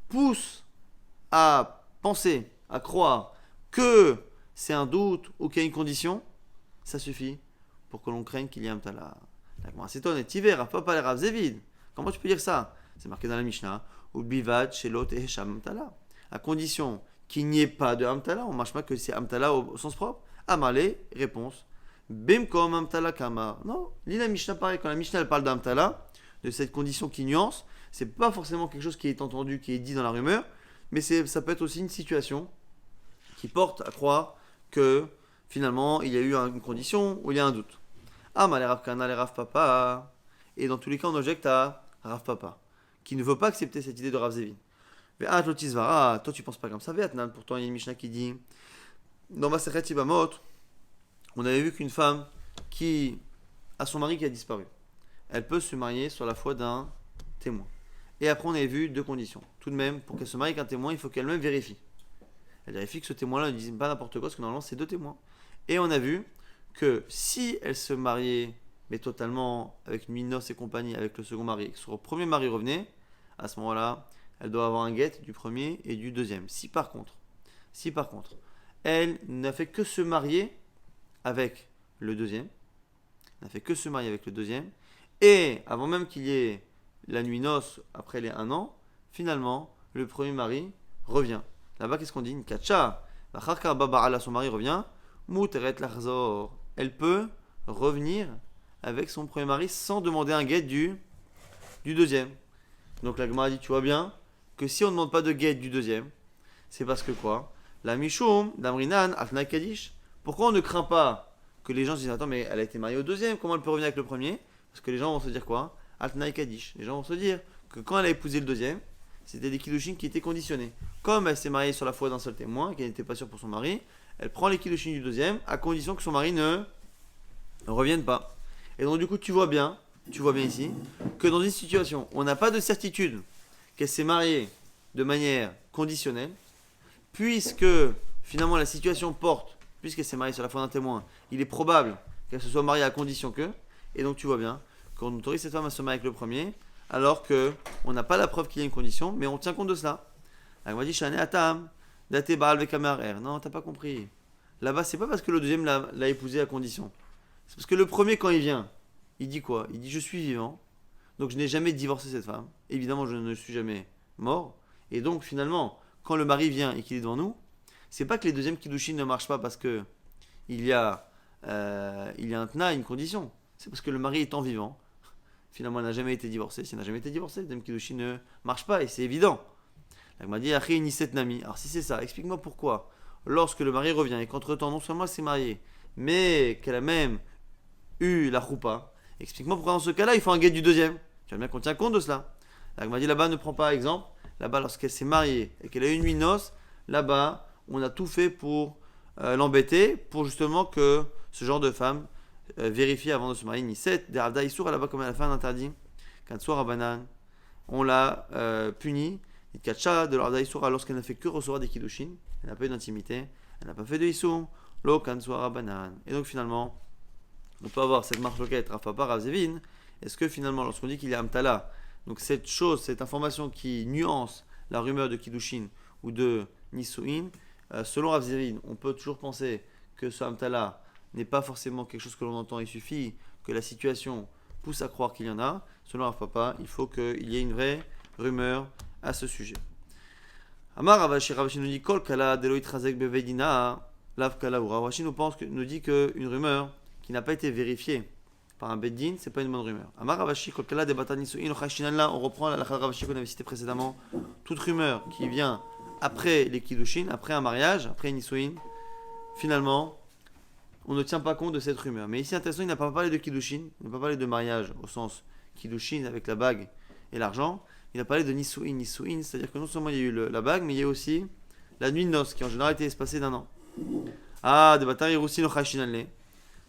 pousse à penser, à croire que c'est un doute ou qu'il y a une condition, ça suffit pour que l'on craigne qu'il y ait un tala. La Gemara s'étonne, et tiver, papa les Rav Zevid. Comment tu peux dire ça? C'est marqué dans la Mishnah. Ou bivad shelot et hesham amtala. À condition qu'il n'y ait pas de amtala, on ne marche pas que c'est amtala au sens propre. Amalé, réponse. Bimkom amtala kama. Non, lis la Mishnah pareil. Quand la Mishnah elle parle d'amtala, de cette condition qui nuance, c'est pas forcément quelque chose qui est entendu, qui est dit dans la rumeur, mais ça peut être aussi une situation qui porte à croire que finalement il y a eu une condition ou il y a un doute. Amalé Rav Kana, les Rav Papa. Et dans tous les cas, on objecte à Rav Papa, qui ne veut pas accepter cette idée de Rav Zevi. Toi tu penses pas comme ça, Vietnam. Pourtant il y a une Mishnah qui dit dans Masechet Yibamot, on avait vu qu'une femme qui a son mari qui a disparu, elle peut se marier sur la foi d'un témoin. Et après on avait vu deux conditions. Tout de même, pour qu'elle se marie avec un témoin, il faut qu'elle-même vérifie. Elle vérifie que ce témoin-là ne dise pas n'importe quoi, parce que normalement c'est deux témoins. Et on a vu que si elle se mariait, mais totalement avec Minos et compagnie, avec le second mari, que son premier mari revenait, à ce moment-là, elle doit avoir un guet du premier et du deuxième. Si par contre, elle n'a fait que se marier avec le deuxième, et avant même qu'il y ait la nuit noce, après les 1 an, finalement, le premier mari revient. Là-bas, qu'est-ce qu'on dit? Une kacha. Son mari revient. Mouteret larzor. Elle peut revenir avec son premier mari sans demander un guet du deuxième. Donc la Gemara dit, tu vois bien, que si on ne demande pas de guet du deuxième, c'est parce que quoi? La Mishum, Damrinan, Afna Kadish. Pourquoi on ne craint pas que les gens se disent attends, mais elle a été mariée au deuxième, comment elle peut revenir avec le premier? Parce que les gens vont se dire quoi? Altnaï Kadish. Les gens vont se dire que quand elle a épousé le deuxième, c'était des kiddushin qui étaient conditionnés. Comme elle s'est mariée sur la foi d'un seul témoin, et qu'elle n'était pas sûre pour son mari, elle prend les kiddushin du deuxième à condition que son mari ne revienne pas. Et donc du coup tu vois bien ici, que dans une situation où on n'a pas de certitude qu'elle s'est mariée de manière conditionnelle, puisque finalement la situation porte, puisqu'elle s'est mariée sur la foi d'un témoin, il est probable qu'elle se soit mariée à condition que, et donc tu vois bien qu'on autorise cette femme à se marier avec le premier, alors qu'on n'a pas la preuve qu'il y a une condition, mais on tient compte de cela. Elle m'a dit Shane Atam, daté Baal Vekamer. Non, t'as pas compris. Là-bas, c'est pas parce que le deuxième l'a épousé à condition. C'est parce que le premier, quand il vient, il dit quoi? Il dit je suis vivant, donc je n'ai jamais divorcé cette femme. Évidemment, je ne suis jamais mort. Et donc, finalement, quand le mari vient et qu'il est devant nous, c'est pas que les deuxièmes kiddushin ne marchent pas parce que il y a un tna, une condition. C'est parce que le mari étant vivant, finalement, elle n'a jamais été divorcée. Si elle n'a jamais été divorcée, le deuxième kiddushin ne marche pas et c'est évident. Elle m'a dit Achi Niset Nami. Alors, si c'est ça, explique-moi pourquoi. Lorsque le mari revient et qu'entre-temps, non seulement elle s'est mariée, mais qu'elle a même eu la choupa, explique-moi pourquoi dans ce cas-là, il faut un guet du deuxième. Tu vois bien qu'on tient compte de cela. Elle m'a dit là-bas, ne prends pas exemple. Là-bas, lorsqu'elle s'est mariée et qu'elle a eu une nuit de noces, là-bas, on a tout fait pour l'embêter, pour justement que ce genre de femme vérifie avant de se marier. Niset, Derabda Issour, là-bas, comme elle a fait un interdit. Quand soit Rabanan, on l'a puni. Nitkacha, de l'Arda Issour, lorsqu'elle n'a fait que recevoir des kiddushin, elle n'a pas eu d'intimité, elle n'a pas fait de Issour, lo kan soit Rabanan. Et donc finalement, on peut avoir cette marque loquette, Rafapa, Ravzevin. Est-ce que finalement, lorsqu'on dit qu'il y a Amtala, donc cette chose, cette information qui nuance la rumeur de Kiddushin ou de Nisuin, selon Ravzevin, on peut toujours penser que ce Amtala n'est pas forcément quelque chose que l'on entend, il suffit que la situation pousse à croire qu'il y en a. Selon Rafapa, il faut qu'il y ait une vraie rumeur à ce sujet. Amar Ravashi, Ravashi nous dit Kol Kala Deloit Razek Bevedina, Lav Kala ou Ravashi nous dit qu'une rumeur qui n'a pas été vérifiée par un beddin, c'est pas une bonne rumeur. Amar Ravashi, Kol Kala Debatan Nisuin, Ochashinanla, on reprend la Ravashi qu'on avait cité précédemment. Toute rumeur qui vient après les Kiddushin, après un mariage, après une Nisuin, finalement, on ne tient pas compte de cette rumeur. Mais ici, intéressant, il n'a pas parlé de Kiddushin, il n'a pas parlé de mariage au sens Kiddushin avec la bague et l'argent. Il a parlé de Nisuin, c'est-à-dire que non seulement il y a eu la bague, mais il y a aussi la nuit de noces, qui en général était espacée d'un an. Ah, de Batari Roussi no Khashinanle.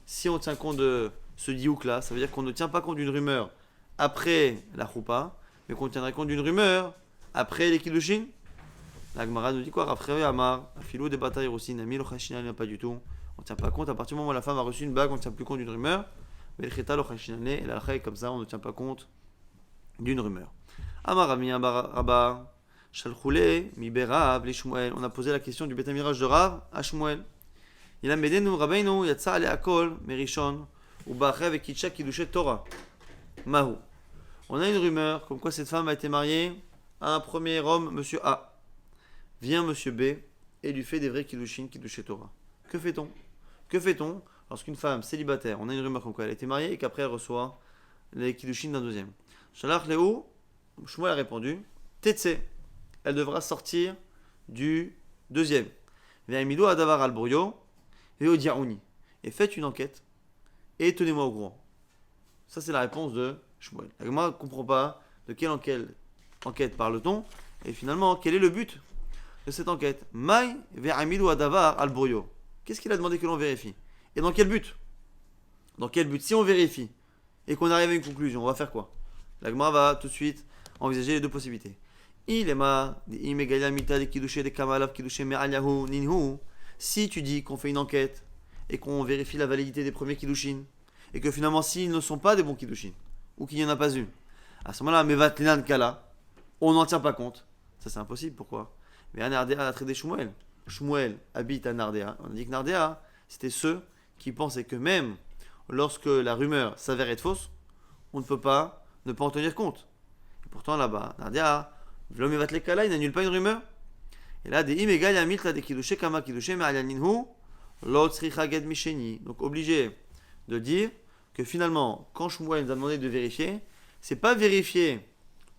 Si on tient compte de ce diouk-là, ça veut dire qu'on ne tient pas compte d'une rumeur après la choupa, mais qu'on tiendrait compte d'une rumeur après les Kiddushin. La Gemara nous dit quoi? Après Amar, Filou de Batari Roussi, Nami, le Khashinanle, pas du tout. On ne tient pas compte, à partir du moment où la femme a reçu une bague, on ne tient plus compte d'une rumeur. Mais le Kheta, le Khashinanle, et la Khay, comme ça, on ne tient pas compte d'une rumeur. Amarami Rabba, Shalchoule, Mibera, Shmuel. On a posé la question du Beth Mirage de Rav à Shmuel. Il a médé nous, Rabbeinu, Yatsa ale Akol, Merishon, ou Bachev et Kitcha Kiddushet Torah. Mahou. On a une rumeur comme quoi cette femme a été mariée à un premier homme, monsieur A. Vient monsieur B et lui fait des vrais Kiddushin, Kiddushet Torah. Que fait-on? Que fait-on lorsqu'une femme célibataire, on a une rumeur comme quoi elle a été mariée et qu'après elle reçoit les Kiddushin d'un deuxième? Shalach Léo, Shmuel a répondu, Tetse, elle devra sortir du deuxième. Ve'amido adavar al buryo, ve'odiaouni. Et faites une enquête et tenez-moi au courant. Ça c'est la réponse de Shmuel. Moi, je ne comprends pas de quelle enquête parle-t-on et finalement quel est le but de cette enquête. Mai ve'amido adavar al buryo. Qu'est-ce qu'il a demandé que l'on vérifie? Et dans quel but? Dans quel but? Si on vérifie et qu'on arrive à une conclusion, on va faire quoi? La Gemara va tout de suite envisager les deux possibilités. Si tu dis qu'on fait une enquête et qu'on vérifie la validité des premiers kiddushin et que finalement s'ils ne sont pas des bons kiddushin ou qu'il n'y en a pas eu, à ce moment-là, mevat lenan kala, on n'en tient pas compte. Ça c'est impossible. Pourquoi? Mais à Nardéa a traité Shmuel. Shmuel habite à Nardéa. On a dit que Nardéa, c'était ceux qui pensaient que même lorsque la rumeur s'avère être fausse, on ne peut pas ne pas en tenir compte. Et pourtant là-bas, Nardia, l'homme va te kala, il n'annule pas une rumeur. Et là, des imégal yamil des kiddushe kama kiddushe ma'alaninhu l'otsricha ged misheni. Donc obligé de dire que finalement, quand Shmuel nous a demandé de vérifier, c'est pas vérifier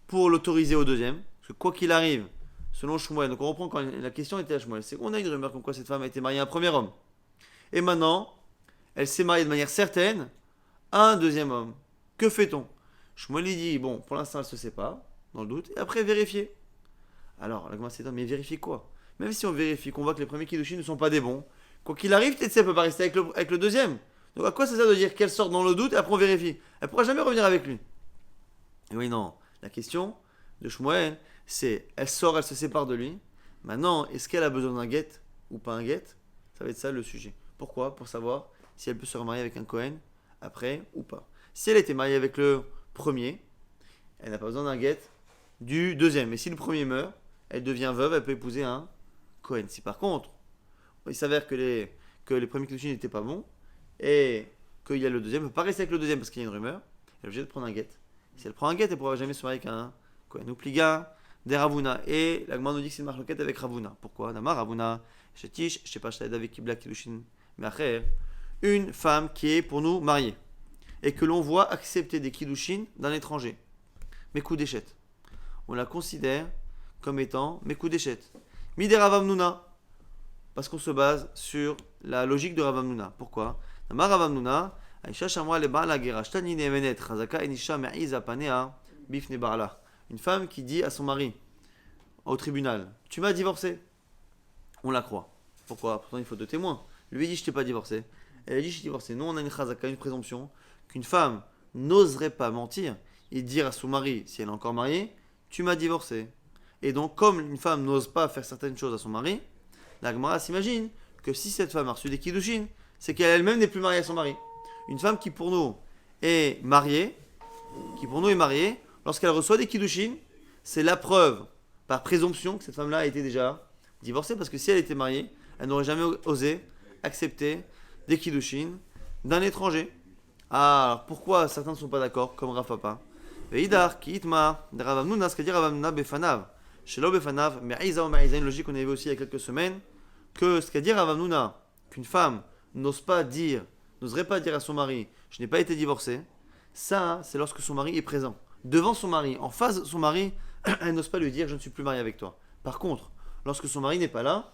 pour l'autoriser au deuxième, parce que quoi qu'il arrive, selon Shmuel, donc on reprend quand la question était à Shmuel, c'est qu'on a une rumeur comme quoi cette femme a été mariée à un premier homme. Et maintenant, elle s'est mariée de manière certaine à un deuxième homme. Que fait-on? Shmuel lui dit, bon, pour l'instant, elle se sépare, dans le doute, et après, vérifier. Alors, la Gemara s'étonne, mais vérifier quoi? Même si on vérifie qu'on voit que les premiers Kiddushin ne sont pas des bons, quoi qu'il arrive, peut-être elle peut pas rester avec le deuxième. Donc, à quoi ça sert de dire qu'elle sort dans le doute et après on vérifie? Elle pourra jamais revenir avec lui. Et oui, non. La question de Shmuel, c'est, elle sort, elle se sépare de lui. Maintenant, est-ce qu'elle a besoin d'un guet ou pas un guet? Ça va être ça le sujet. Pourquoi? Pour savoir si elle peut se remarier avec un Cohen après ou pas. Si elle était mariée avec le premier, elle n'a pas besoin d'un guet du deuxième. Et si le premier meurt, elle devient veuve, elle peut épouser un Cohen. Si par contre, il s'avère que les premiers Kiddushin n'étaient pas bons et qu'il y a le deuxième, elle ne peut pas rester avec le deuxième parce qu'il y a une rumeur, elle est obligée de prendre un guet. Si elle prend un guet, elle ne pourra jamais se marier avec un Cohen. Oupliga des Ravuna. Et la Gemara nous dit que c'est une marloquette avec Ravuna. Pourquoi? Namar Ravuna, Shetish, je sais pas, avec Kibla Kiddushin, Meacher. Une femme qui est pour nous mariée et que l'on voit accepter des Kiddushin d'un étranger. Mekou Deshet. On la considère comme étant Mekou Deshet. Midé Ravamnuna. Parce qu'on se base sur la logique de Ravamnuna. Pourquoi? Namar Ravamnuna, Aisha Shamra le Baala Gerash Tanine Emenet, Chazaka Enisha Me'iza Panea, Bifne Baala. Une femme qui dit à son mari au tribunal, tu m'as divorcé. On la croit. Pourquoi? Pourtant il faut 2 témoins. Lui dit, je t'ai pas divorcé. Elle a dit, je t'ai divorcé. Nous on a une chazaka, une présomption, qu'une femme n'oserait pas mentir et dire à son mari, si elle est encore mariée, tu m'as divorcé. Et donc comme une femme n'ose pas faire certaines choses à son mari, la Gemara s'imagine que si cette femme a reçu des kiddushin, c'est qu'elle-même n'est plus mariée à son mari. Une femme qui pour nous est mariée, lorsqu'elle reçoit des kiddushin, c'est la preuve, par présomption, que cette femme-là a été déjà divorcée, parce que si elle était mariée, elle n'aurait jamais osé accepter des kiddushin d'un étranger. Ah, alors pourquoi certains ne sont pas d'accord, comme Rav Papa? Veidar, ki itma, de Rav Amnuna, ce qu'a dit Rav Amnuna befanav, shelo befanav, me'iza ou me'iza, une logique qu'on avait aussi il y a quelques semaines, que ce qu'a dit Rav Amnuna, qu'une femme n'oserait pas dire à son mari, je n'ai pas été divorcée, ça, c'est lorsque son mari est présent. Devant son mari, en face de son mari, elle n'ose pas lui dire, je ne suis plus mariée avec toi. Par contre, lorsque son mari n'est pas là,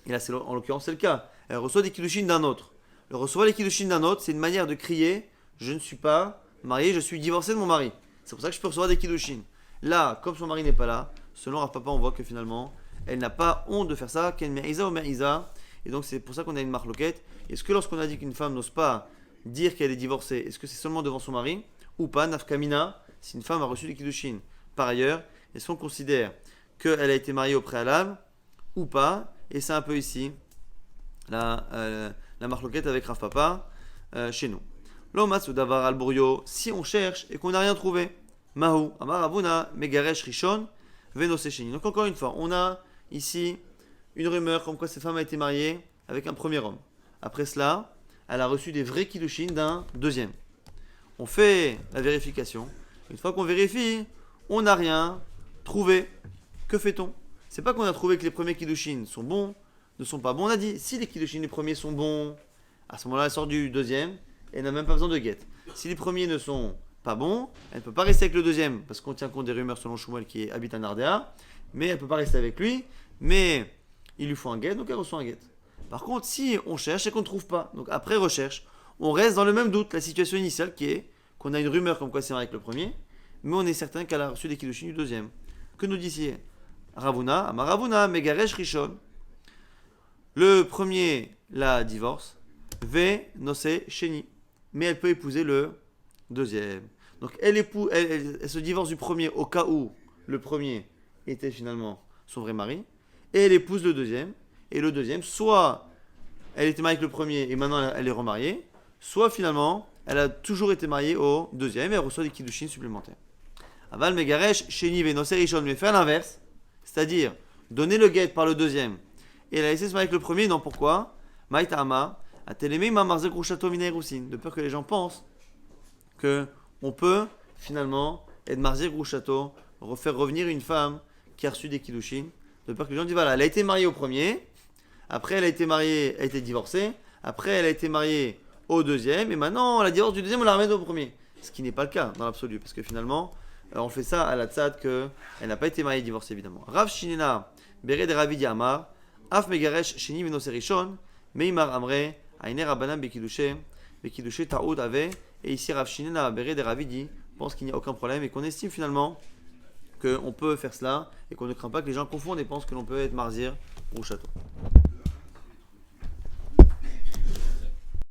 et là, en l'occurrence, c'est le cas, elle reçoit des kiddushin d'un autre. Le recevoir les kiddushin d'un autre, c'est une manière de crier, je ne suis pas marié, je suis divorcé de mon mari. C'est pour ça que je peux recevoir des kiddushin. Là, comme son mari n'est pas là, selon Rav Papa, on voit que finalement, elle n'a pas honte de faire ça, qu'elle me'iza ou me'iza. Et donc, c'est pour ça qu'on a une marloquette. Est-ce que lorsqu'on a dit qu'une femme n'ose pas dire qu'elle est divorcée, est-ce que c'est seulement devant son mari ou pas? Nafkamina, si une femme a reçu des kiddushin par ailleurs, est-ce qu'on considère qu'elle a été mariée au préalable ou pas? Et c'est un peu ici la marloquette avec Rav Papa chez nous. L'omatsu davar al burio, si on cherche et qu'on n'a rien trouvé. Mahu, amar avuna, megaresh rishon, venose sheni. Donc encore une fois, on a ici une rumeur comme quoi cette femme a été mariée avec un premier homme. Après cela, elle a reçu des vrais kiddushin d'un deuxième. On fait la vérification. Une fois qu'on vérifie, on n'a rien trouvé. Que fait-on? C'est pas qu'on a trouvé que les premiers kiddushin sont bons, ne sont pas bons. On a dit, si les kiddushin les premiers sont bons, à ce moment-là, elle sort du deuxième et elle n'a même pas besoin de guet. Si les premiers ne sont pas bons, elle ne peut pas rester avec le deuxième parce qu'on tient compte des rumeurs selon Shmuel qui habite à Nardéa, mais elle ne peut pas rester avec lui, mais il lui faut un guet, donc elle reçoit un guet. Par contre, si on cherche et qu'on ne trouve pas, donc après recherche, on reste dans le même doute, la situation initiale qui est qu'on a une rumeur comme quoi c'est vrai avec le premier, mais on est certain qu'elle a reçu des kiddushin du deuxième. Que nous dit ici Ravuna, Amar Ravuna, Megaresh Rishon. Le premier la divorce, Ve Nose Sheni. Mais elle peut épouser le deuxième. Donc elle se divorce du premier au cas où le premier était finalement son vrai mari. Et elle épouse le deuxième. Et le deuxième, soit elle était mariée avec le premier et maintenant elle est remariée, soit finalement elle a toujours été mariée au deuxième et elle reçoit des kiddushin supplémentaires. Aval Megaresh Sheni Ve Nose Rishon. Mais faire l'inverse, c'est-à-dire donner le guet par le deuxième et elle a laissé se marier avec le premier, non, pourquoi? Maïtama, Atelemei Mamarzek Rushato Mineirusin, de peur que les gens pensent que on peut finalement être Marzek Rushato, refaire revenir une femme qui a reçu des kiddushin, de peur que les gens disent voilà, elle a été mariée au premier, après elle a été divorcée, après elle a été mariée au deuxième, et maintenant la divorce du deuxième on la remet au premier. Ce qui n'est pas le cas dans l'absolu, parce que finalement on fait ça à la tzad qu'elle n'a pas été mariée et divorcée évidemment. Rav Shinena, Bered Ravidi Amar, Af Megaresh Sheni Venose Rishon, Meimar Amre, Aïner Rabbanan Bekidouché Taoud avait. Et ici, Rav Shinen Béré des Ravidi pense qu'il n'y a aucun problème et qu'on estime finalement qu'on peut faire cela et qu'on ne craint pas que les gens confondent et pensent que l'on peut être marzir au château.